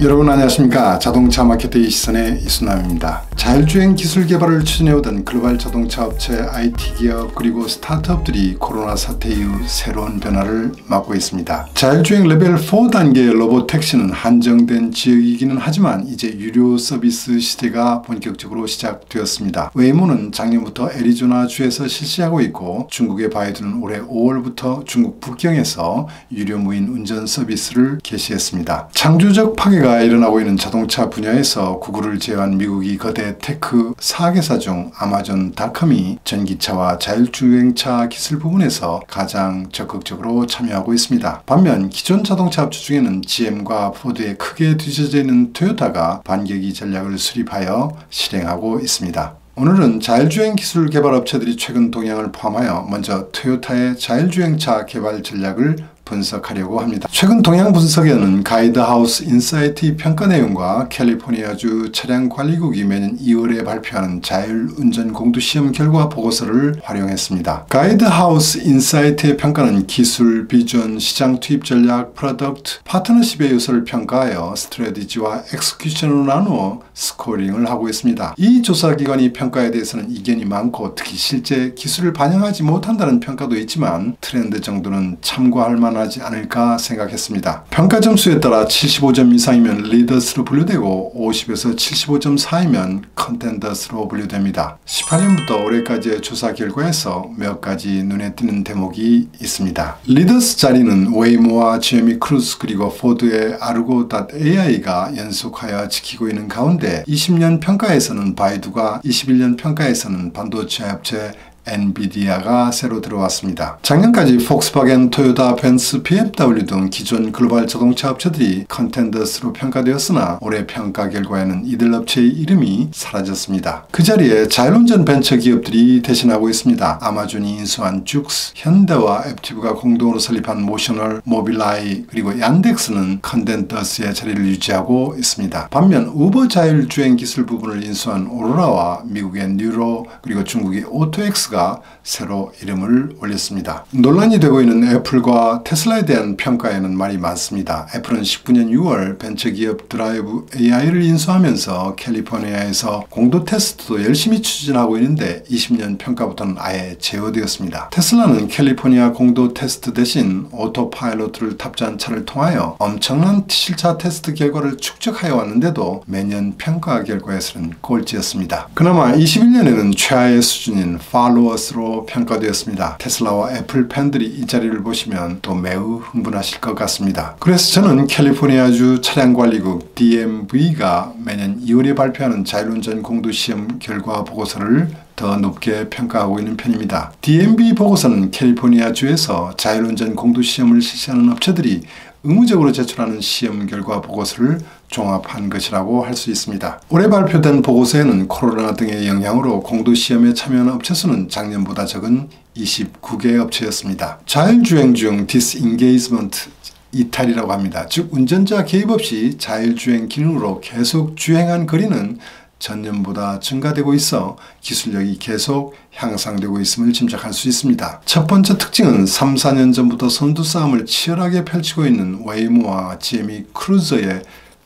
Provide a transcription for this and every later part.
여러분 안녕하십니까. 자동차 마케터의 시선의 이순남입니다. 자율주행 기술 개발을 추진해오던 글로벌 자동차 업체, IT 기업 그리고 스타트업들이 코로나 사태 이후 새로운 변화를 맞고 있습니다. 자율주행 레벨 4단계의 로보택시는 한정된 지역이기는 하지만 이제 유료 서비스 시대가 본격적으로 시작되었습니다. 웨이모는 작년부터 애리조나주에서 실시하고 있고 중국의 바이두는 올해 5월부터 중국 북경에서 유료 무인 운전 서비스를 개시했습니다. 창조적 파괴가 일어나고 있는 자동차 분야에서 구글을 제외한 미국이 거대 테크 4개사 중 아마존닷컴이 전기차와 자율주행차 기술 부분에서 가장 적극적으로 참여하고 있습니다. 반면 기존 자동차 업체 중에는 GM과 포드에 크게 뒤처져 있는 토요타가 반격의 전략을 수립하여 실행하고 있습니다. 오늘은 자율주행 기술 개발 업체들이 최근 동향을 포함하여 먼저 토요타의 자율주행차 개발 전략을 분석하려고 합니다. 최근 동향 분석에는 가이드하우스 인사이트 평가 내용과 캘리포니아주 차량관리국이 매년 2월에 발표하는 자율운전 공두시험 결과 보고서를 활용했습니다. 가이드하우스 인사이트의 평가는 기술, 비전, 시장 투입 전략, 프로덕트, 파트너십의 요소를 평가하여 스트래티지와 엑스큐션으로 나누어 스코링을 하고 있습니다. 이 조사기관이 평가에 대해서는 이견이 많고 특히 실제 기술을 반영하지 못한다는 평가도 있지만 트렌드 정도는 참고할 만한 하지 않을까 생각했습니다. 평가 점수에 따라 75점 이상이면 리더스로 분류되고 50에서 75.4이면 컨텐더스로 분류됩니다. 18년부터 올해까지의 조사 결과에서 몇 가지 눈에 띄는 대목이 있습니다. 리더스 자리는 웨이모와 GM이 크루즈 그리고 포드의 아르고.AI가 연속하여 지키고 있는 가운데 20년 평가에서는 바이두가 21년 평가에서는 반도체 업체 엔비디아가 새로 들어왔습니다. 작년까지 폭스바겐, 토요타, 벤츠, BMW 등 기존 글로벌 자동차 업체들이 컨텐더스로 평가되었으나 올해 평가 결과에는 이들 업체의 이름이 사라졌습니다. 그 자리에 자율운전 벤처 기업들이 대신하고 있습니다. 아마존이 인수한 죽스, 현대와 앱티브가 공동으로 설립한 모셔널, 모빌아이 그리고 얀덱스는 컨텐더스의 자리를 유지하고 있습니다. 반면 우버 자율주행 기술 부분을 인수한 오로라와 미국의 뉴로 그리고 중국의 오토엑스 가 새로 이름을 올렸습니다. 논란이 되고 있는 애플과 테슬라에 대한 평가에는 말이 많습니다. 애플은 19년 6월 벤처기업 드라이브 AI를 인수하면서 캘리포니아에서 공도 테스트도 열심히 추진하고 있는데 20년 평가부터는 아예 제어되었습니다. 테슬라는 캘리포니아 공도 테스트 대신 오토파일로트를 탑재한 차를 통하여 엄청난 실차 테스트 결과를 축적하여 왔는데도 매년 평가 결과에서는 꼴찌였습니다. 그나마 21년에는 최하의 수준인 팔로워스로 평가되었습니다. 테슬라와 애플 팬들이 이 자리를 보시면 또 매우 흥분하실 것 같습니다. 그래서 저는 캘리포니아주 차량관리국 DMV가 매년 2월에 발표하는 자율운전 공두시험 결과 보고서를 더 높게 평가하고 있는 편입니다. DMV 보고서는 캘리포니아주에서 자율운전 공두시험을 실시하는 업체들이 의무적으로 제출하는 시험 결과 보고서를 종합한 것이라고 할 수 있습니다. 올해 발표된 보고서에는 코로나 등의 영향으로 공두시험에 참여한 업체 수는 작년보다 적은 29개 업체였습니다. 자율주행 중 디스인게이지먼트 이탈이라고 합니다. 즉 운전자 개입 없이 자율주행 기능으로 계속 주행한 거리는 전년보다 증가되고 있어 기술력이 계속 향상되고 있음을 짐작할 수 있습니다. 첫 번째 특징은 3, 4년 전부터 선두 싸움을 치열하게 펼치고 있는 웨이모와 GM이 크루저의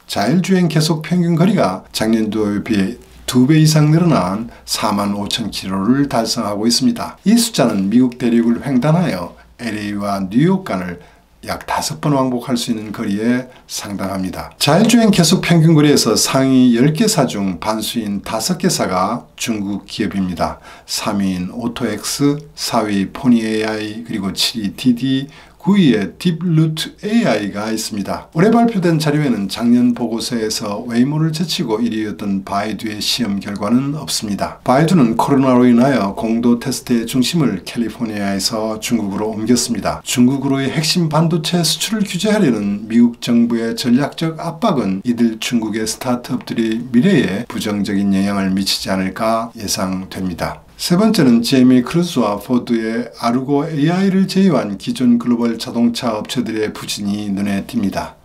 자율주행 계속 평균 거리가 작년도에 비해 2배 이상 늘어난 45,000km를 달성하고 있습니다. 이 숫자는 미국 대륙을 횡단하여 LA와 뉴욕 간을 약 5번 왕복할 수 있는 거리에 상당합니다. 자율주행 계속 평균 거리에서 상위 10개사 중 반수인 5개사가 중국 기업입니다. 3위인 오토엑스, 4위 포니AI, 그리고 7위 디디, 9위에 딥루트 AI가 있습니다. 올해 발표된 자료에는 작년 보고서에서 웨이모를 제치고 1위였던 바이두의 시험 결과는 없습니다. 바이두는 코로나로 인하여 공도 테스트의 중심을 캘리포니아에서 중국으로 옮겼습니다. 중국으로의 핵심 반도체 수출을 규제하려는 미국 정부의 전략적 압박은 이들 중국의 스타트업들의 미래에 부정적인 영향을 미치지 않을까 예상됩니다. 세 번째는 GM이 크루즈와 포드의 아르고 AI를 제휴한 기존 글로벌 자동차 업체들의 부진이 눈에 띕니다.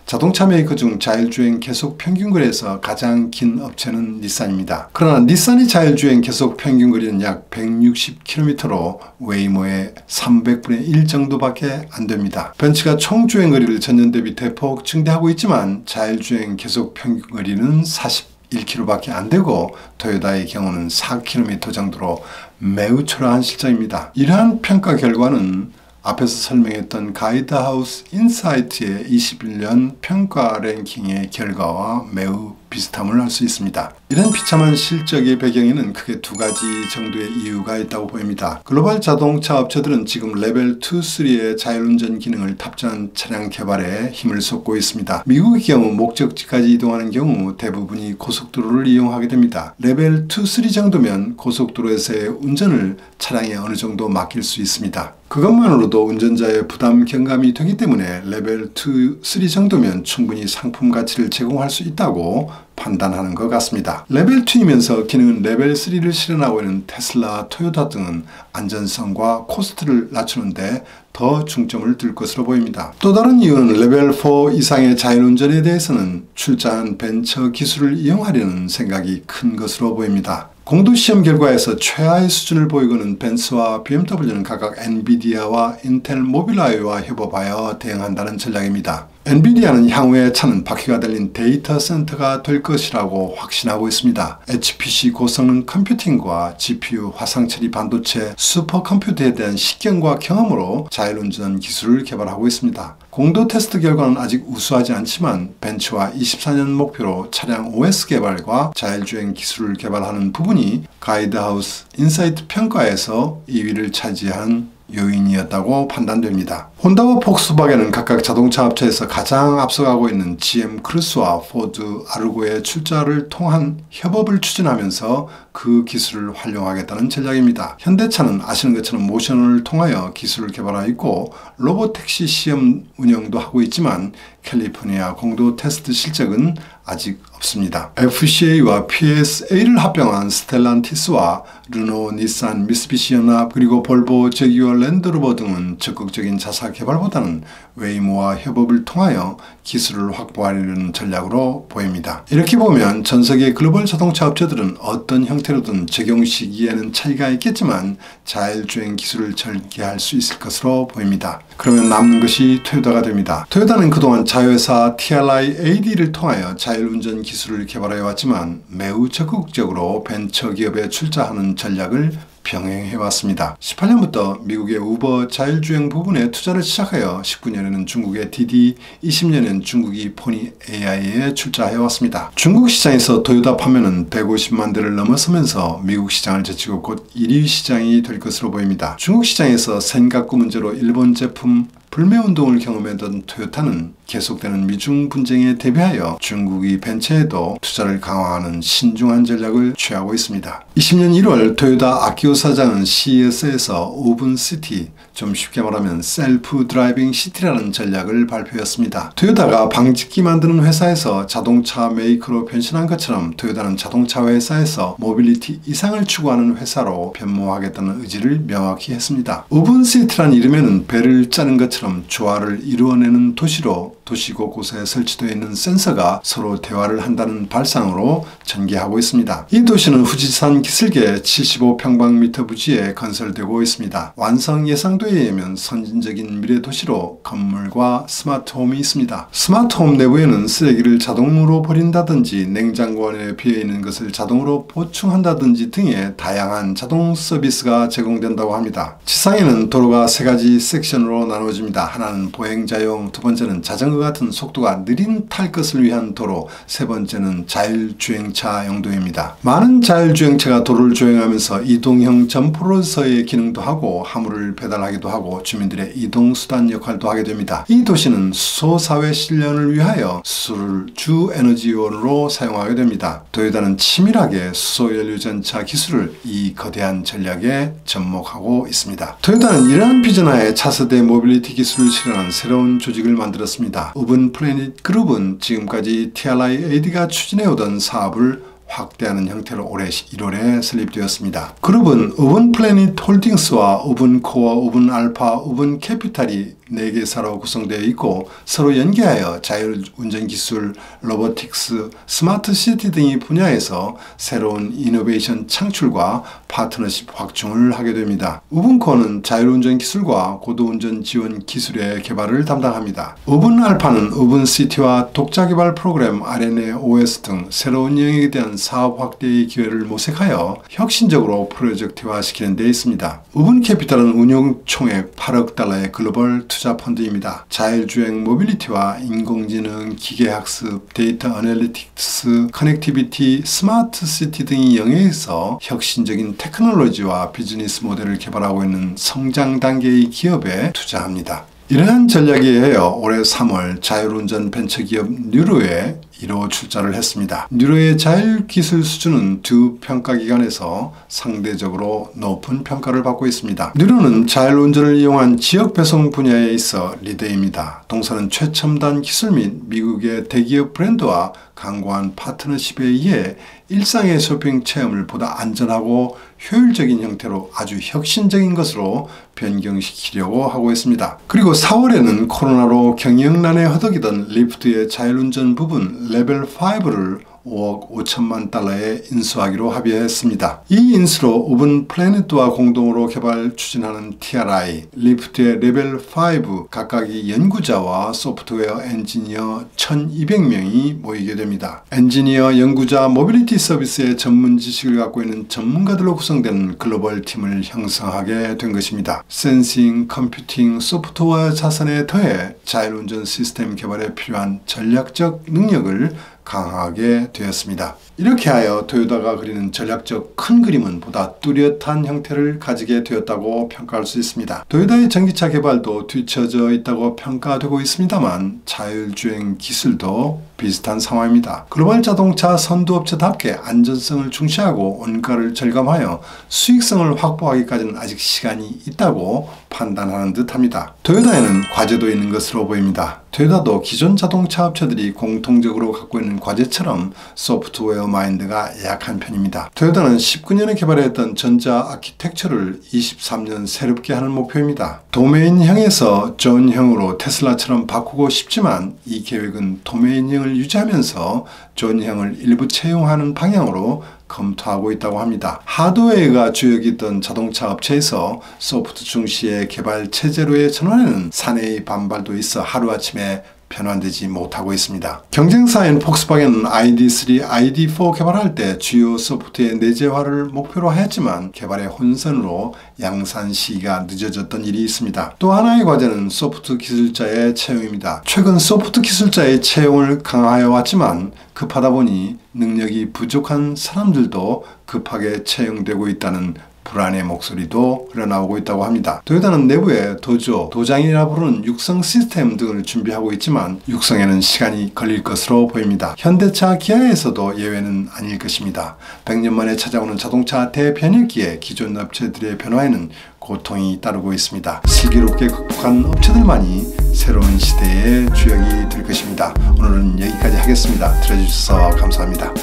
자동차 메이커 중 자율주행 계속 평균거리에서 가장 긴 업체는 닛산입니다. 그러나 닛산이 자율주행 계속 평균거리는 약 160km로 웨이모의 300분의 1 정도밖에 안 됩니다. 벤츠가 총 주행거리를 전년 대비 대폭 증대하고 있지만 자율주행 계속 평균거리는 41km밖에 안 되고 토요타의 경우는 4km 정도로 매우 초라한 실정입니다. 이러한 평가 결과는 앞에서 설명했던 가이드하우스 인사이트의 21년 평가 랭킹의 결과와 매우 비슷함을 알 수 있습니다. 이런 비참한 실적의 배경에는 크게 두 가지 정도의 이유가 있다고 보입니다. 글로벌 자동차 업체들은 지금 레벨 2, 3의 자율운전 기능을 탑재한 차량 개발에 힘을 쏟고 있습니다. 미국의 경우 목적지까지 이동하는 경우 대부분이 고속도로를 이용하게 됩니다. 레벨 2, 3 정도면 고속도로에서의 운전을 차량에 어느 정도 맡길 수 있습니다. 그것만으로도 운전자의 부담 경감이 되기 때문에 레벨 2, 3 정도면 충분히 상품 가치를 제공할 수 있다고 판단하는 것 같습니다. 레벨 2이면서 기능은 레벨 3를 실현하고 있는 테슬라, 토요타 등은 안전성과 코스트를 낮추는데 더 중점을 둘 것으로 보입니다. 또 다른 이유는 레벨 4 이상의 자율운전에 대해서는 출자한 벤처 기술을 이용하려는 생각이 큰 것으로 보입니다. 공도시험 결과에서 최하의 수준을 보이고는 벤츠와 BMW는 각각 엔비디아와 인텔 모빌아이와 협업하여 대응한다는 전략입니다. 엔비디아는 향후에 차는 바퀴가 달린 데이터 센터가 될 것이라고 확신하고 있습니다. HPC 고성능 컴퓨팅과 GPU 화상처리 반도체 슈퍼컴퓨터에 대한 식견과 경험으로 자율운전 기술을 개발하고 있습니다. 공도 테스트 결과는 아직 우수하지 않지만 벤츠와 24년 목표로 차량 OS 개발과 자율주행 기술을 개발하는 부분이 가이드하우스 인사이트 평가에서 2위를 차지한 요인이었다고 판단됩니다. 혼다와 폭스바겐은 각각 자동차 업체에서 가장 앞서가고 있는 GM 크루스와 포드 아르고의 출자를 통한 협업을 추진하면서 그 기술을 활용하겠다는 전략입니다. 현대차는 아시는 것처럼 모션을 통하여 기술을 개발하고 있고 로보택시 시험 운영도 하고 있지만 캘리포니아 공도 테스트 실적은 아직 없습니다. FCA와 PSA를 합병한 스텔란티스와 르노, 닛산, 미쓰비시 연합 그리고 볼보, 제규어, 랜드로버 등은 적극적인 자사 개발보다는 웨이모와 협업을 통하여 기술을 확보하려는 전략으로 보입니다. 이렇게 보면 전 세계 글로벌 자동차 업체들은 어떤 형태로든 적용 시기에는 차이가 있겠지만 자율주행 기술을 전개할 수 있을 것으로 보입니다. 그러면 남는 것이 토요타가 됩니다. 토요타는 그동안 자회사 TRI-AD를 통하여 자율운전 기술을 개발해 왔지만 매우 적극적으로 벤처기업에 출자하는 전략을 병행해왔습니다. 18년부터 미국의 우버 자율주행 부분에 투자를 시작하여 19년에는 중국의 디디, 20년엔 중국이 포니 AI에 출자해왔습니다. 중국 시장에서 토요타 판매는 150만 대를 넘어서면서 미국 시장을 제치고 곧 1위 시장이 될 것으로 보입니다. 중국 시장에서 센가쿠 문제로 일본 제품 불매운동을 경험했던 토요타는 계속되는 미중 분쟁에 대비하여 중국이 벤처에도 투자를 강화하는 신중한 전략을 취하고 있습니다. 20년 1월 토요타 아키오 사장은 CES에서 오픈시티, 좀 쉽게 말하면 셀프 드라이빙 시티라는 전략을 발표했습니다. 토요타가 방직기 만드는 회사에서 자동차 메이커로 변신한 것처럼 토요타는 자동차 회사에서 모빌리티 이상을 추구하는 회사로 변모하겠다는 의지를 명확히 했습니다. 오픈시티란 이름에는 배를 짜는 것처럼 조화를 이루어내는 도시로 도시 곳곳에 설치되어 있는 센서가 서로 대화를 한다는 발상으로 전개하고 있습니다. 이 도시는 후지산 기슭의 75평방미터 부지에 건설되고 있습니다. 완성 예상도에 의하면 선진적인 미래 도시로 건물과 스마트홈이 있습니다. 스마트홈 내부에는 쓰레기를 자동으로 버린다든지 냉장고 안에 비어있는 것을 자동으로 보충한다든지 등의 다양한 자동 서비스가 제공된다고 합니다. 지상에는 도로가 세 가지 섹션으로 나누어집니다. 하나는 보행자용, 두 번째는 자전거 같은 속도가 느린 탈 것을 위한 도로, 세 번째는 자율주행차 용도입니다. 많은 자율주행차가 도로를 주행하면서 이동형 점포로서의 기능도 하고 화물을 배달하기도 하고 주민들의 이동수단 역할도 하게 됩니다. 이 도시는 수소사회 실현을 위하여 수소를 주 에너지원으로 사용하게 됩니다. 토요타는 치밀하게 수소연료전차 기술을 이 거대한 전략에 접목하고 있습니다. 토요타는 이러한 비전하에 차세대 모빌리티 기술을 실현한 새로운 조직을 만들었습니다. 우븐 플래닛 그룹은 지금까지 TRI-AD가 추진해오던 사업을 확대하는 형태로 올해 1월에 설립되었습니다. 그룹은 우븐플래닛 홀딩스와 우븐코어, 우븐알파, 우븐캐피탈이 4개사로 구성되어 있고 서로 연계하여 자율운전기술, 로보틱스, 스마트시티 등의 분야에서 새로운 이노베이션 창출과 파트너십 확충을 하게 됩니다. 우븐코어는 자율운전 기술과 고도운전 지원 기술의 개발을 담당합니다. 우븐알파는 우븐시티와 독자개발 프로그램, RNA OS 등 새로운 영역에 대한 사업 확대의 기회를 모색하여 혁신적으로 프로젝트화시키는 데 있습니다. 우븐캐피탈은 운용총액 8억 달러의 글로벌 투자 펀드입니다. 자율주행 모빌리티와 인공지능, 기계학습, 데이터 애널리틱스, 커넥티비티, 스마트시티 등의 영역에서 혁신적인 테크놀로지와 비즈니스 모델을 개발하고 있는 성장 단계의 기업에 투자합니다. 이러한 전략에 의하여 올해 3월 자율운전 벤처기업 뉴로에 1호 출자를 했습니다. 뉴로의 자율기술 수준은 두 평가기관에서 상대적으로 높은 평가를 받고 있습니다. 뉴로는 자율운전을 이용한 지역배송 분야에 있어 리더입니다. 동사는 최첨단 기술 및 미국의 대기업 브랜드와 강고한 파트너십에 의해 일상의 쇼핑 체험을 보다 안전하고 효율적인 형태로 아주 혁신적인 것으로 변경시키려고 하고 있습니다. 그리고 4월에는 코로나로 경영난에 허덕이던 리프트의 자율운전 부분 레벨 5를 5억 5천만 달러에 인수하기로 합의했습니다. 이 인수로 우븐플래닛과 공동으로 개발 추진하는 TRI, 리프트의 레벨 5 각각의 연구자와 소프트웨어 엔지니어 1200명이 모이게 됩니다. 엔지니어, 연구자, 모빌리티 서비스의 전문 지식을 갖고 있는 전문가들로 구성된 글로벌 팀을 형성하게 된 것입니다. 센싱, 컴퓨팅, 소프트웨어 자산에 더해 자율운전 시스템 개발에 필요한 전략적 능력을 강하게 되었습니다. 이렇게 하여 토요타가 그리는 전략적 큰 그림은 보다 뚜렷한 형태를 가지게 되었다고 평가할 수 있습니다. 토요타의 전기차 개발도 뒤처져 있다고 평가되고 있습니다만 자율주행 기술도 비슷한 상황입니다. 글로벌 자동차 선두업체답게 안전성을 중시하고 원가를 절감하여 수익성을 확보하기까지는 아직 시간이 있다고 판단하는 듯합니다. 토요타에는 과제도 있는 것으로 보입니다. 토요타도 기존 자동차 업체들이 공통적으로 갖고 있는 과제처럼 소프트웨어 마인드가 약한 편입니다. 토요타는 19년에 개발했던 전자 아키텍처를 23년 새롭게 하는 목표입니다. 도메인형에서 존형으로 테슬라처럼 바꾸고 싶지만 이 계획은 도메인형을 유지하면서 존형을 일부 채용하는 방향으로 검토하고 있다고 합니다. 하드웨어가 주역이던 자동차 업체에서 소프트 중시의 개발 체제로의 전환에는 사내의 반발도 있어 하루아침에 변환되지 못하고 있습니다. 경쟁사인 폭스바겐은 ID3, ID4 개발할 때 주요 소프트의 내재화를 목표로 하였지만 개발의 혼선으로 양산 시기가 늦어졌던 일이 있습니다. 또 하나의 과제는 소프트 기술자의 채용입니다. 최근 소프트 기술자의 채용을 강화해 왔지만 급하다 보니 능력이 부족한 사람들도 급하게 채용되고 있다는 불안의 목소리도 흘러나오고 있다고 합니다. 토요타는 내부에 도조, 도장이라 부르는 육성 시스템 등을 준비하고 있지만 육성에는 시간이 걸릴 것으로 보입니다. 현대차, 기아에서도 예외는 아닐 것입니다. 100년 만에 찾아오는 자동차 대변혁기에 기존 업체들의 변화에는 고통이 따르고 있습니다. 슬기롭게 극복한 업체들만이 새로운 시대의 주역이 될 것입니다. 오늘은 여기까지 하겠습니다. 들어주셔서 감사합니다.